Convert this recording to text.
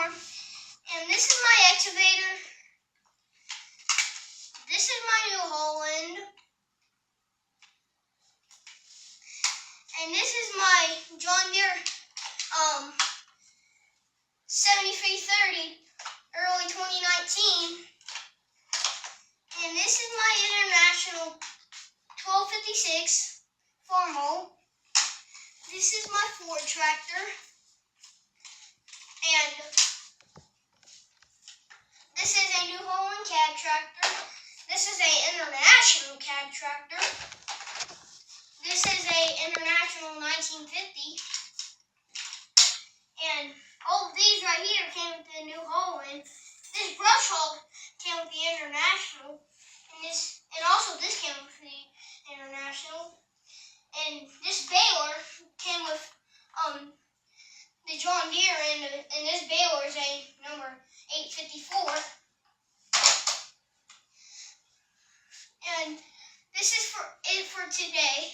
farm, and this is my excavator. This is my New Holland, and this is my John Deere 7330 early 2019, and this is my International 1256 farm hoe. This is my Ford tractor, and this is a New Holland cab tractor. This is a International cab tractor. This is a International 1950. And all of these right here came with the New Holland. This brush hog came with the International. And also this came with the International. And this baler came with the John Deere, and this baler is a number 854. And this is it for today.